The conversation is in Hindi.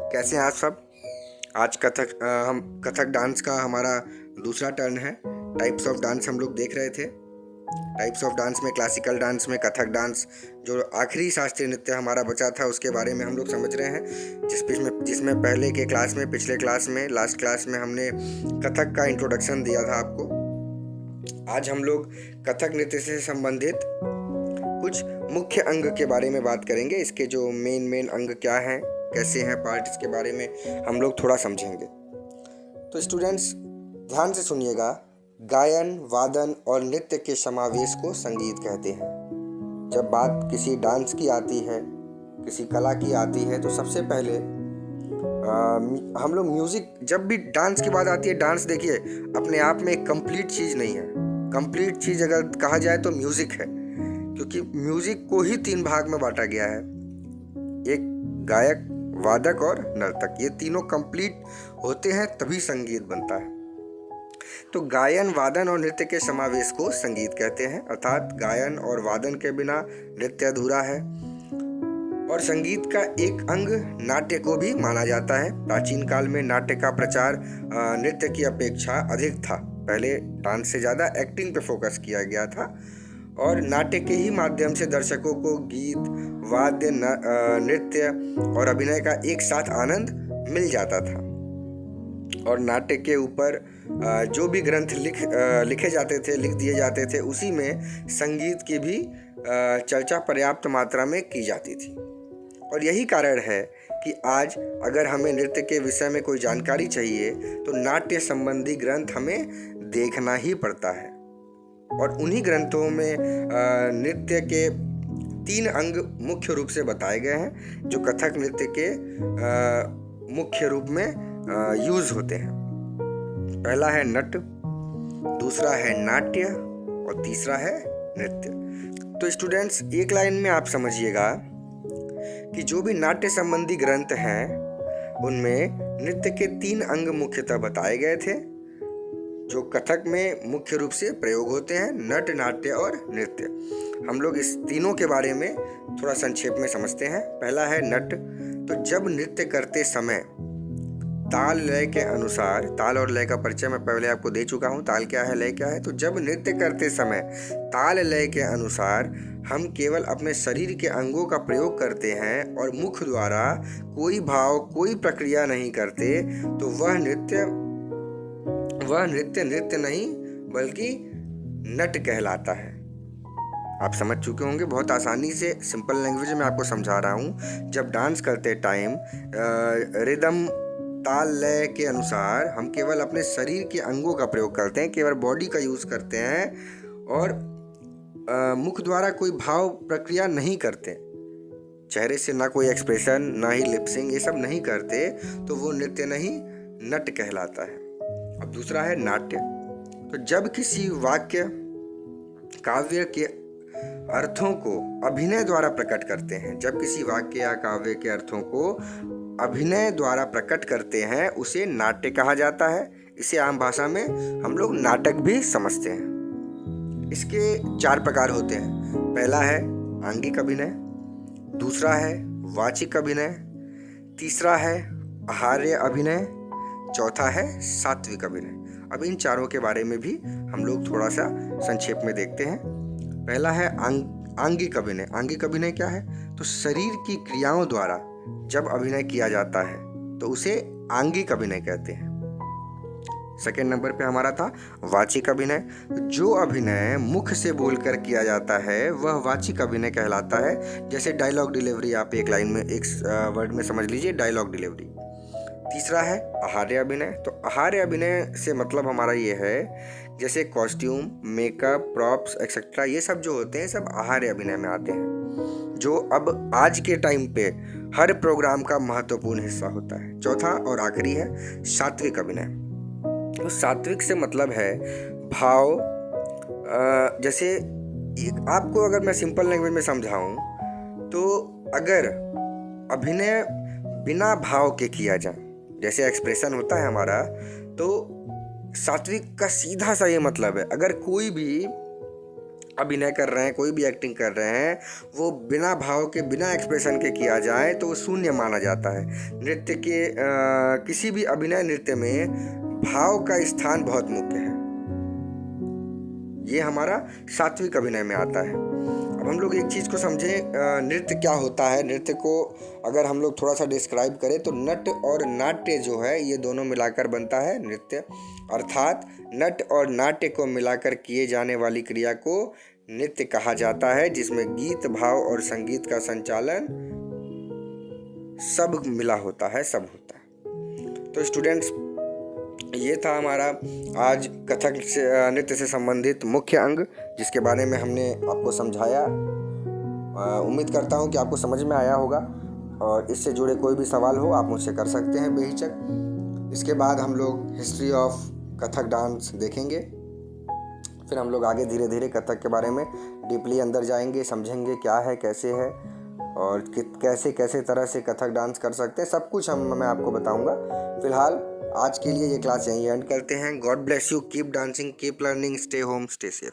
कैसे हैं आप सब। आज हम कथक डांस का हमारा दूसरा टर्न है। टाइप्स ऑफ डांस हम लोग देख रहे थे। टाइप्स ऑफ डांस में क्लासिकल डांस में कथक डांस, जो आखिरी शास्त्रीय नृत्य हमारा बचा था, उसके बारे में हम लोग समझ रहे हैं। जिसमें पहले के क्लास में, पिछले क्लास में, लास्ट क्लास में हमने कथक का इंट्रोडक्शन दिया था आपको। आज हम लोग कथक नृत्य से संबंधित कुछ मुख्य अंग के बारे में बात करेंगे। इसके जो मेन अंग क्या हैं, कैसे हैं पार्ट, इसके बारे में हम लोग थोड़ा समझेंगे। तो स्टूडेंट्स ध्यान से सुनिएगा। गायन, वादन और नृत्य के समावेश को संगीत कहते हैं। जब बात किसी डांस की आती है, किसी कला की आती है, तो सबसे पहले हम लोग म्यूजिक, जब भी डांस की बात आती है, डांस देखिए अपने आप में एक कंप्लीट चीज़ नहीं है। कंप्लीट चीज़ अगर कहा जाए तो म्यूजिक है, क्योंकि म्यूजिक को ही 3 भाग में बांटा गया है। एक गायक, वादक और नर्तक, ये तीनों कंप्लीट होते हैं तभी संगीत बनता है। तो गायन, वादन और नृत्य के समावेश को संगीत कहते हैं, अर्थात गायन और वादन के बिना नृत्य अधूरा है। और संगीत का एक अंग नाट्य को भी माना जाता है। प्राचीन काल में नाट्य का प्रचार नृत्य की अपेक्षा अधिक था। पहले डांस से ज़्यादा एक्टिंग पे फोकस किया गया था और नाट्य के ही माध्यम से दर्शकों को गीत, वाद्य, नृत्य और अभिनय का एक साथ आनंद मिल जाता था। और नाट्य के ऊपर जो भी ग्रंथ लिखे जाते थे, लिख दिए जाते थे, उसी में संगीत की भी चर्चा पर्याप्त मात्रा में की जाती थी। और यही कारण है कि आज अगर हमें नृत्य के विषय में कोई जानकारी चाहिए तो नाट्य संबंधी ग्रंथ हमें देखना ही पड़ता है। और उन्हीं ग्रंथों में नृत्य के 3 अंग मुख्य रूप से बताए गए हैं, जो कथक नृत्य के मुख्य रूप में यूज होते हैं। पहला है नट, दूसरा है नाट्य और तीसरा है नृत्य। तो स्टूडेंट्स एक लाइन में आप समझिएगा कि जो भी नाट्य संबंधी ग्रंथ हैं उनमें नृत्य के 3 अंग मुख्यतः बताए गए थे, जो कथक में मुख्य रूप से प्रयोग होते हैं, नट, नाट्य और नृत्य। हम लोग इस तीनों के बारे में थोड़ा संक्षेप में समझते हैं। पहला है नट। तो जब नृत्य करते समय ताल लय के अनुसार, ताल और लय का परिचय मैं पहले आपको दे चुका हूँ, ताल क्या है, लय क्या है। तो जब नृत्य करते समय ताल लय के अनुसार हम केवल अपने शरीर के अंगों का प्रयोग करते हैं और मुख द्वारा कोई भाव, कोई प्रक्रिया नहीं करते, तो वह नृत्य नहीं बल्कि नट कहलाता है। आप समझ चुके होंगे, बहुत आसानी से सिंपल लैंग्वेज में आपको समझा रहा हूँ। जब डांस करते टाइम रिदम, ताल, लय के अनुसार हम केवल अपने शरीर के अंगों का प्रयोग करते हैं, केवल बॉडी का यूज़ करते हैं और मुख द्वारा कोई भाव प्रक्रिया नहीं करते, चेहरे से ना कोई एक्सप्रेशन, ना ही लिपसिंग, ये सब नहीं करते, तो वो नृत्य नहीं, नट कहलाता है। अब दूसरा है नाट्य। तो जब किसी वाक्य, काव्य के अर्थों को अभिनय द्वारा प्रकट करते हैं, जब किसी वाक्य या काव्य के अर्थों को अभिनय द्वारा प्रकट करते हैं, उसे नाट्य कहा जाता है। इसे आम भाषा में हम लोग नाटक भी समझते हैं। इसके 4 प्रकार होते हैं। पहला है आंगिक अभिनय, दूसरा है वाचिक अभिनय, तीसरा है आहार्य अभिनय, चौथा है सात्विक अभिनय। अब इन चारों के बारे में भी हम लोग थोड़ा सा संक्षेप में देखते हैं। पहला है आंगिक अभिनय। आंगिक अभिनय क्या है? तो शरीर की क्रियाओं द्वारा जब अभिनय किया जाता है तो उसे आंगिक अभिनय कहते हैं। सेकेंड नंबर पे हमारा था वाचिक अभिनय। जो अभिनय मुख से बोलकर किया जाता है वह वाचिक अभिनय कहलाता है। जैसे डायलॉग डिलीवरी, आप एक लाइन में, एक वर्ड में समझ लीजिए, डायलॉग डिलीवरी। तीसरा है आहार्य अभिनय। तो आहार्य अभिनय से मतलब हमारा ये है, जैसे कॉस्ट्यूम, मेकअप, प्रॉप्स एक्सेट्रा, ये सब जो होते हैं सब आहार्य अभिनय में आते हैं, जो अब आज के टाइम पे हर प्रोग्राम का महत्वपूर्ण हिस्सा होता है। चौथा और आखिरी है सात्विक अभिनय। तो सात्विक से मतलब है भाव। जैसे आपको अगर मैं सिंपल लैंग्वेज में समझाऊं तो अगर अभिनय बिना भाव के किया जाए, जैसे एक्सप्रेशन होता है हमारा, तो सात्विक का सीधा सा ये मतलब है, अगर कोई भी अभिनय कर रहे हैं, कोई भी एक्टिंग कर रहे हैं, वो बिना भाव के, बिना एक्सप्रेशन के किया जाए तो वो शून्य माना जाता है। नृत्य के किसी भी अभिनय नृत्य में भाव का स्थान बहुत मुख्य है। ये हमारा सात्विक अभिनय में आता है। अब हम लोग एक चीज़ को समझें, नृत्य क्या होता है। नृत्य को अगर हम लोग थोड़ा सा डिस्क्राइब करें तो नट और नाट्य जो है ये दोनों मिलाकर बनता है नृत्य। अर्थात नट और नाट्य को मिलाकर किए जाने वाली क्रिया को नृत्य कहा जाता है, जिसमें गीत, भाव और संगीत का संचालन सब मिला होता है, सब होता है। तो स्टूडेंट्स, ये था हमारा आज कथक से नृत्य से संबंधित मुख्य अंग, जिसके बारे में हमने आपको समझाया। उम्मीद करता हूँ कि आपको समझ में आया होगा, और इससे जुड़े कोई भी सवाल हो आप मुझसे कर सकते हैं बेहिचक। इसके बाद हम लोग हिस्ट्री ऑफ कथक डांस देखेंगे, फिर हम लोग आगे धीरे धीरे कथक के बारे में डीपली अंदर जाएंगे, समझेंगे क्या है, कैसे है, और कैसे कैसे तरह से कथक डांस कर सकते हैं, सब कुछ मैं आपको बताऊंगा। फिलहाल आज के लिए ये क्लास यहीं एंड करते हैं। God bless you, keep dancing, keep learning, stay home, stay safe.